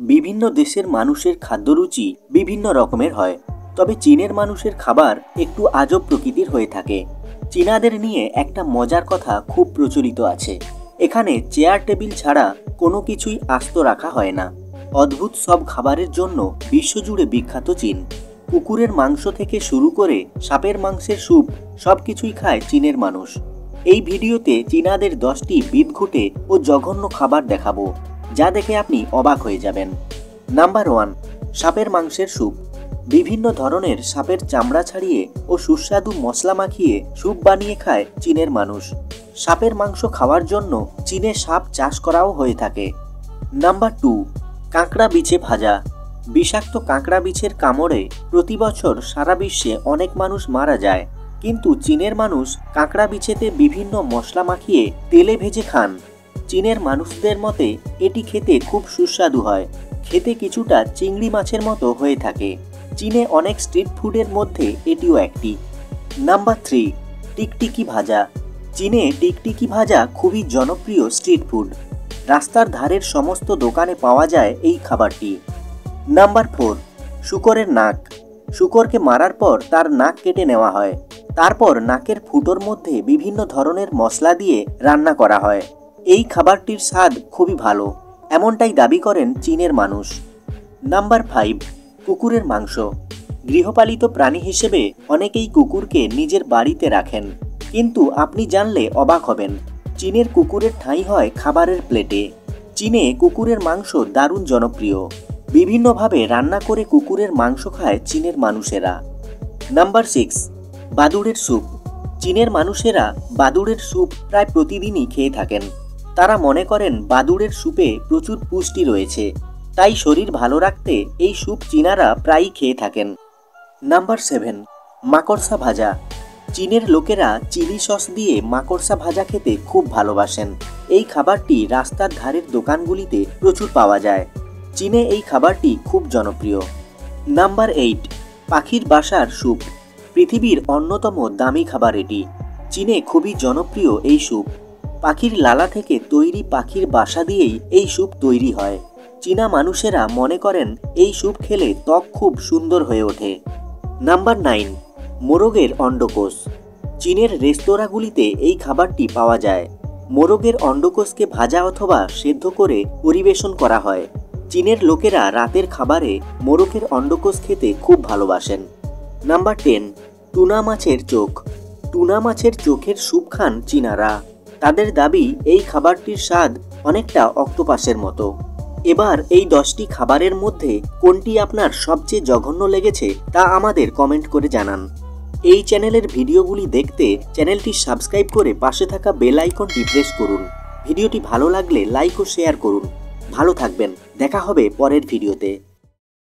বিভিন্ন দেশের মানুষের খাদ্যরুচি বিভিন্ন রকমের হয়, তবে চীনের মানুষের খাবার একটু আজব প্রকৃতির হয়ে থাকে। চীনাদের নিয়ে একটা মজার কথা খুব প্রচলিত আছে। এখানে চেয়ার টেবিল ছাড়া কোনো কিছুই আস্ত রাখা হয় না। অদ্ভুত সব খাবারের জন্য বিশ্বজুড়ে বিখ্যাত চীন। কুকুরের মাংস থেকে শুরু করে সাপের মাংসের স্যুপ সবকিছুই খায় চীনের মানুষ। এই ভিডিওতে চীনাদের 10টি বিদঘুটে ও জঘন্য খাবার দেখাবো, যা দেখে আপনি অবাক হয়ে যাবেন। নাম্বার 1, সাপের মাংসের স্যুপ। বিভিন্ন ধরনের সাপের চামড়া ছাড়িয়ে ও সুস্বাদু মশলা মাখিয়ে স্যুপ বানিয়ে খায় চীনের মানুষ। সাপের মাংস খাওয়ার জন্য চীনে সাপ চাষ করাও হয়ে থাকে। নাম্বার 2, কাঁকড়া বিছে ভাজা। বিষাক্ত কাঁকড়া বিছের কামড়ে প্রতি বছর সারা বিশ্বে অনেক মানুষ মারা যায়, কিন্তু চীনের মানুষ কাঁকড়া বিছেতে বিভিন্ন মশলা মাখিয়ে তেলে ভেজে খান। চীনের মানুষদের মতে এটি খেতে খুব সুস্বাদু হয়, খেতে কিছুটা চিংড়ি মাছের মতো হয়ে থাকে। চীনে অনেক স্ট্রিট ফুডের মধ্যে এটিও একটি। নাম্বার 3, টিকটিকি ভাজা। চীনে টিকটিকি ভাজা খুবই জনপ্রিয় স্ট্রিট ফুড। রাস্তার ধারের সমস্ত দোকানে পাওয়া যায় এই খাবারটি। নাম্বার 4, শূকরের নাক। শূকরকে মারার পর তার নাক কেটে নেওয়া হয়, তারপর নাকের ফুটোর মধ্যে বিভিন্ন ধরনের মশলা দিয়ে রান্না করা হয়। এই খাবারটির স্বাদ খুবই ভালো, এমনটাই দাবি করেন চীনের মানুষ। নাম্বার 5, কুকুরের মাংস। গৃহপালিত প্রাণী হিসেবে অনেকেই কুকুরকে নিজের বাড়িতে রাখেন, কিন্তু আপনি জানলে অবাক হবেন, চীনের কুকুরের ঠাঁই হয় খাবারের প্লেটে। চীনে কুকুরের মাংস দারুণ জনপ্রিয়। বিভিন্নভাবে রান্না করে কুকুরের মাংস খায় চীনের মানুষেরা। নাম্বার 6, বাদুড়ের স্যুপ। চীনের মানুষেরা বাদুড়ের স্যুপ প্রায় প্রতিদিনই খেয়ে থাকেন। তারা মনে করেন বাদুড়ের স্যুপে প্রচুর পুষ্টি রয়েছে, তাই শরীর ভালো রাখতে এই স্যুপ চীনারা প্রায়ই খেয়ে থাকেন। নাম্বার 7, মাকড়সা ভাজা। চীনের লোকেরা চিলি সস দিয়ে মাকড়সা ভাজা খেতে খুব ভালোবাসেন। এই খাবারটি রাস্তার ধারের দোকানগুলিতে প্রচুর পাওয়া যায়। চীনে এই খাবারটি খুব জনপ্রিয়। নাম্বার 8, পাখির বাসার স্যুপ। পৃথিবীর অন্যতম দামি খাবার এটি। চীনে খুবই জনপ্রিয় এই স্যুপ। পাখির লালা থেকে তৈরি পাখির বাসা দিয়েই এই স্যুপ তৈরি হয়। চীনা মানুষেরা মনে করেন এই স্যুপ খেলে ত্বক খুব সুন্দর হয়ে ওঠে। নাম্বার 9, মোরগের অন্ডকোষ। চীনের রেস্তোরাঁগুলিতে এই খাবারটি পাওয়া যায়। মোরগের অন্ডকোষকে ভাজা অথবা সেদ্ধ করে পরিবেশন করা হয়। চীনের লোকেরা রাতের খাবারে মোরগের অন্ডকোষ খেতে খুব ভালোবাসেন। নাম্বার 10, টুনা মাছের চোখ। টুনা মাছের চোখের স্যুপ খান চীনারা। তাদের দাবি এই খাবারটির স্বাদ অনেকটা অক্টোপাসের মতো। এবার এই 10টি খাবারের মধ্যে কোনটি আপনার সবচেয়ে জঘন্য লেগেছে তা আমাদের কমেন্ট করে জানান। এই চ্যানেলের ভিডিওগুলি দেখতে চ্যানেলটি সাবস্ক্রাইব করে পাশে থাকা বেল আইকনটি প্রেস করুন। ভিডিওটি ভালো লাগলে লাইক ও শেয়ার করুন। ভালো থাকবেন, দেখা হবে পরের ভিডিওতে।